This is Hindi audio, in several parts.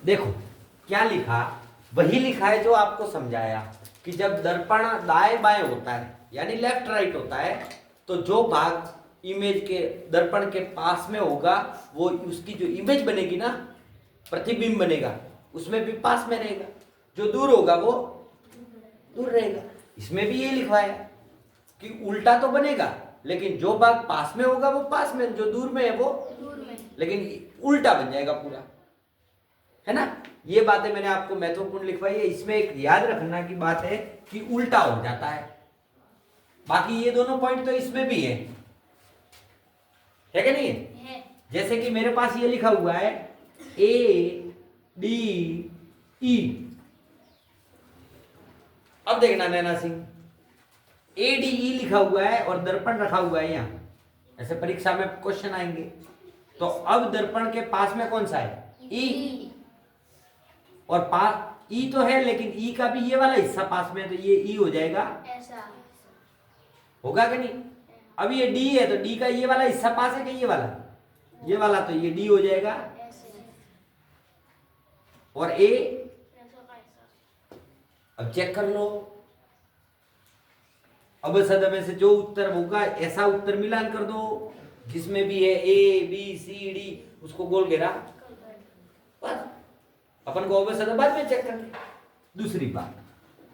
देखो क्या लिखा, वही लिखा है जो आपको समझाया कि जब दर्पण दाएं बाएं होता है यानी लेफ्ट राइट होता है तो जो भाग इमेज के दर्पण के पास में होगा वो उसकी जो इमेज बनेगी ना, प्रतिबिंब बनेगा, उसमें भी पास में रहेगा। जो दूर होगा वो दूर रहेगा। इसमें भी ये लिखा है कि उल्टा तो बनेगा लेकिन जो भाग पास में होगा वो पास में, जो दूर में है वो दूर में, लेकिन उल्टा बन जाएगा पूरा, है ना। ये बातें मैंने आपको महत्वपूर्ण लिखवाई है। इसमें एक याद रखना की बात है कि उल्टा हो जाता है। बाकी ये दोनों पॉइंट तो इसमें भी है कि नहीं है? जैसे कि मेरे पास ये लिखा हुआ है ए डी ई। अब देखना Naina Singh, A D E लिखा हुआ है और दर्पण रखा हुआ है यहाँ, ऐसे परीक्षा में क्वेश्चन आएंगे। तो अब दर्पण के पास में कौन सा है? ई। और पास ई तो है लेकिन ई का भी ये वाला हिस्सा पास में है तो ये ई हो जाएगा ऐसा, होगा कि नहीं? अब ये डी है तो डी का ये वाला हिस्सा पास है कि ये वाला? ये वाला, तो ये डी हो जाएगा। और ए, अब चेक कर लो, अब सद में से जो उत्तर होगा ऐसा उत्तर मिलान कर दो जिसमें भी है ए बी सी डी, उसको गोल घेरा, बस। अपन को अब सद बाद में चेक कर। दूसरी बात,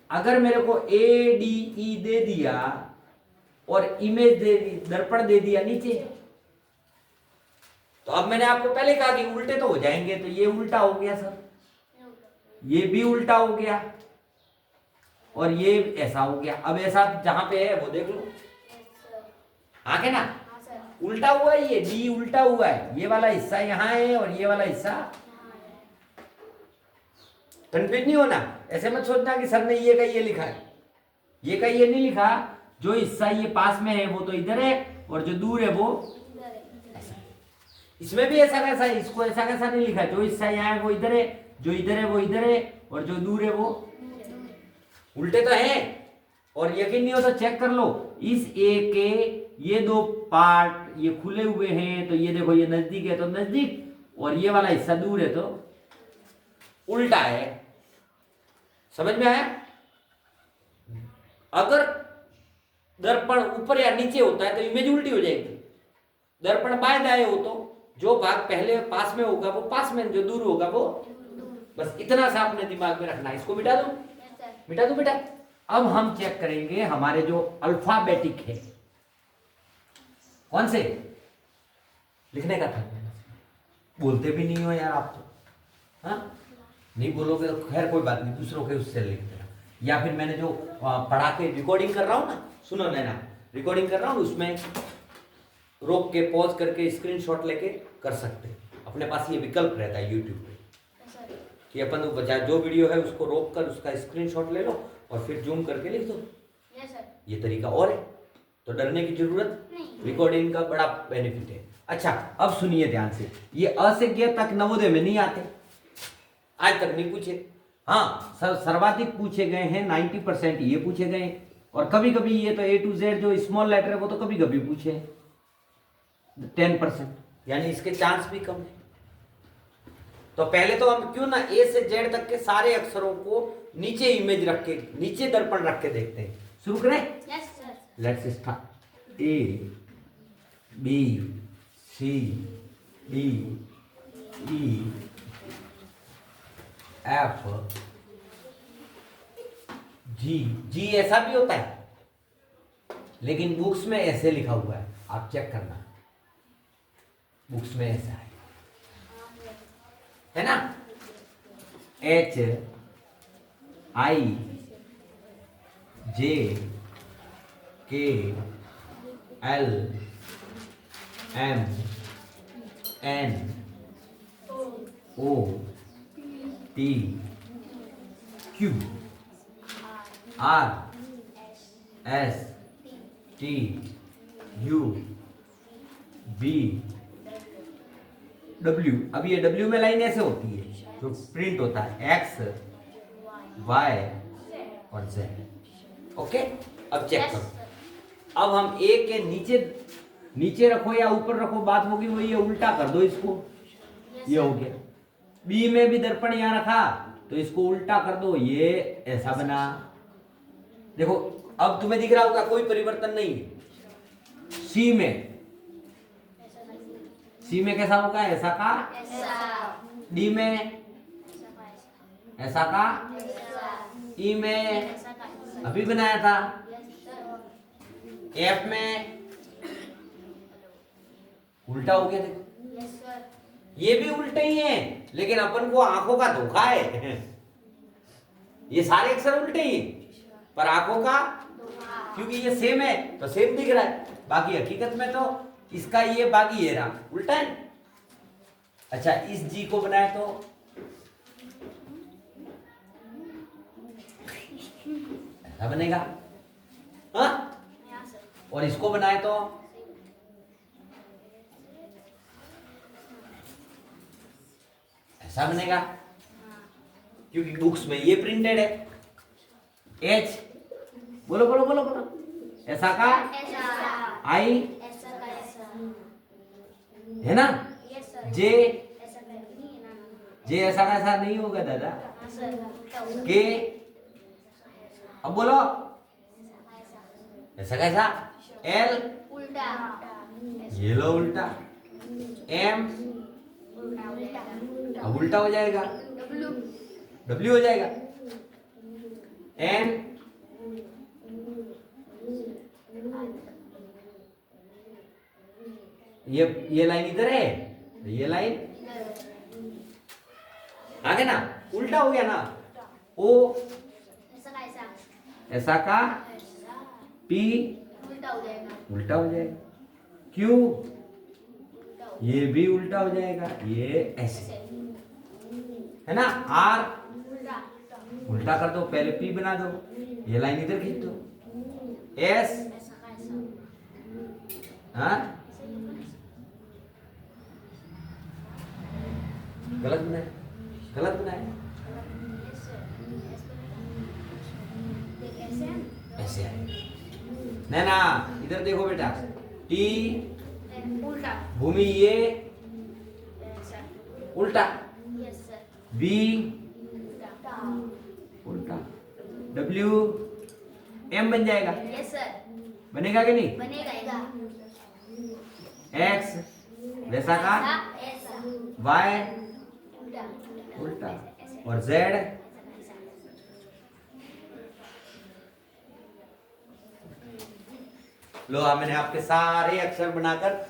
अगर मेरे को ए डी ई दे दिया और इमेज दे दी, दर्पण दे दिया नीचे, तो अब मैंने आपको पहले कहा कि उल्टे तो हो जाएंगे, तो ये उल्टा हो गया सर, ये भी उल्टा हो गया और ये ऐसा हो गया। अब ऐसा जहां पे है वो देख लो, आगे ना उल्टा हुआ है, ये डी उल्टा हुआ है, ये वाला हिस्सा यहाँ है और ये वाला हिस्सा। कंफ्यूज नहीं होना, ऐसे मत सोचना कि सर ने ये का ये लिखा है, ये का ये नहीं लिखा। जो हिस्सा ये पास में है वो तो इधर है और जो दूर है वो ऐसा। इसमें भी ऐसा कैसा है, इसको ऐसा कैसा नहीं लिखा, जो हिस्सा यहाँ है वो इधर है, जो इधर है वो इधर है और जो दूर है वो उल्टे तो है। और यकीन नहीं हो तो चेक कर लो, इस ए के ये दो पार्ट ये खुले हुए हैं तो ये देखो, ये नजदीक है तो नजदीक, और ये वाला हिस्सा दूर है तो उल्टा है। समझ में आया? अगर दर्पण ऊपर या नीचे होता है तो इमेज उल्टी हो जाएगी। दर्पण बाएं दाएं हो तो जो भाग पहले पास में होगा वो पास में, जो दूर होगा वो, बस इतना सा अपने दिमाग में रखना है। इसको मिटा दो, मिटा दो बेटा। अब हम चेक करेंगे हमारे जो अल्फाबेटिक है, कौन से लिखने का था। बोलते भी नहीं हो यार आप तो, हाँ नहीं बोलोगे तो खैर कोई बात नहीं, दूसरों के उससे लिख देना। या फिर मैंने जो पढ़ा के रिकॉर्डिंग कर रहा हूँ ना, सुनो नैना, रिकॉर्डिंग कर रहा हूँ उसमें रोक के पॉज करके स्क्रीनशॉट लेके कर सकते हैं। अपने पास ये विकल्प रहता है यूट्यूब पे कि अपन तो बजाय जो वीडियो है उसको रोक कर उसका स्क्रीनशॉट ले लो और फिर जूम करके लिख दो। ये तरीका और है, तो डरने की जरूरत नहीं, रिकॉर्डिंग का बड़ा बेनिफिट है। अच्छा अब सुनिए ध्यान से, ये अ से ज्ञ तक नवोदय में नहीं आते, आज तक नहीं पूछे। हाँ सर्वाधिक पूछे गए हैं 90% ये पूछे गए हैं, और कभी कभी ये तो A to Z जो स्मॉल लेटर है वो तो कभी कभी पूछे 10%, यानी इसके चांस भी कम है। तो पहले तो हम क्यों ना A से Z तक के सारे अक्षरों को नीचे इमेज रख के, नीचे दर्पण रख के देखते हैं। शुरू करें? Yes sir. Let's start. A B C D E F जी ऐसा भी होता है लेकिन बुक्स में ऐसे लिखा हुआ है, आप चेक करना, बुक्स में ऐसा है ना। H I J K L M N O T Q R S T U V W। अब ये W में लाइन ऐसे होती है जो प्रिंट होता है X Y और Z। ओके अब चेक करो। अब हम A के नीचे रखो या ऊपर रखो, बात होगी वो, ये उल्टा कर दो इसको, ये हो गया। बी में भी दर्पण यहां रखा तो इसको उल्टा कर दो, ये ऐसा बना। देखो अब तुम्हें दिख रहा होगा कोई परिवर्तन नहीं। सी में कैसा होगा, ऐसा का। डी में ऐसा का। ई में अभी बनाया था। एफ में उल्टा हो गया। देखो ये भी उल्टे ही है, लेकिन अपन को आंखों का धोखा है। ये सारे अक्षर उल्टे ही पर आंखों का, क्योंकि ये सेम है तो सेम दिख रहा है, बाकी हकीकत में तो इसका ये बाकी ये रहा उल्टा है। अच्छा इस जी को बनाए तो ऐसा बनेगा, हाँ? और इसको बनाए तो ऐसा बनेगा, क्योंकि बुक्स में ये प्रिंटेड है। एच बोलो बोलो बोलो बोलो, ऐसा का। आई है ना। जे ऐसा का ऐसा नहीं होगा दादा। के अब बोलो ऐसा कैसा। एल ये लो उल्टा। एम अब उल्टा हो जाएगा, डब्ल्यू हो जाएगा। एन ये लाइन इधर है, ये लाइन आगे ना, उल्टा हो गया ना। ओ ऐसा का। पी उल्टा हो जाएगा। क्यू ये भी उल्टा हो जाएगा, ये ऐसे है ना। आर उल्टा कर दो, पहले पी बना दो, ये लाइन इधर खींच दो। एस हाँ गलत बनाए, गलत बनाए। ऐसे नहीं ना, इधर देखो बेटा। टी भूमि ये उल्टा। बी उल्टा। डब्ल्यू एम बन जाएगा। बनेगा कि नहीं। एक्स वैसा का। वाई उल्टा। और जेड लो, मैंने आपके सारे अक्षर बनाकर,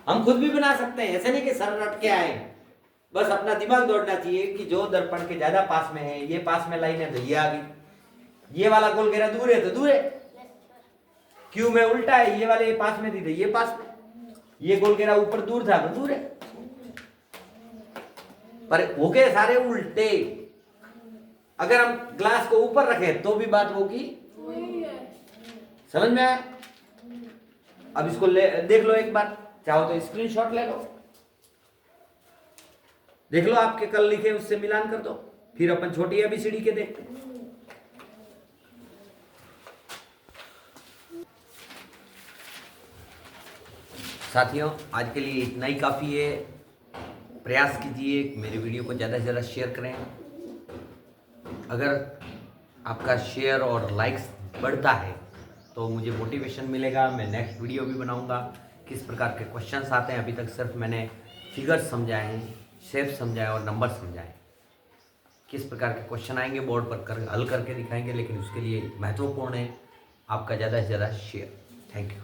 हम खुद भी बना सकते हैं, ऐसे नहीं कि सर रट के आए। बस अपना दिमाग दौड़ना चाहिए कि जो दर्पण के ज्यादा पास में है, ये पास में लाइन है तो ये आ गई, ये वाला गोल घेरा दूर है तो दूर है। क्यू में उल्टा है, ये वाले पास में थी तो ये पास में, ये गोल घेरा ऊपर दूर था तो दूर है, पर हो गए सारे उल्टे। अगर हम ग्लास को ऊपर रखे तो भी बात होगी, समझ में आया। अब इसको देख लो एक बार, चाहो तो स्क्रीनशॉट ले लो, देख लो आपके कल लिखे उससे मिलान कर दो, फिर अपन छोटी एबीसीडी के देखते हैं। साथियों आज के लिए इतना ही काफ़ी है। प्रयास कीजिए मेरी वीडियो को ज़्यादा से ज़्यादा शेयर करें। अगर आपका शेयर और लाइक्स बढ़ता है तो मुझे मोटिवेशन मिलेगा, मैं नेक्स्ट वीडियो भी बनाऊंगा। किस प्रकार के क्वेश्चंस आते हैं, अभी तक सिर्फ मैंने फिगर्स समझाए हैं, शेप समझाए और नंबर समझाए। किस प्रकार के क्वेश्चन आएंगे बोर्ड पर हल करके दिखाएंगे, लेकिन उसके लिए महत्वपूर्ण है आपका ज़्यादा से ज़्यादा शेयर। Thank you.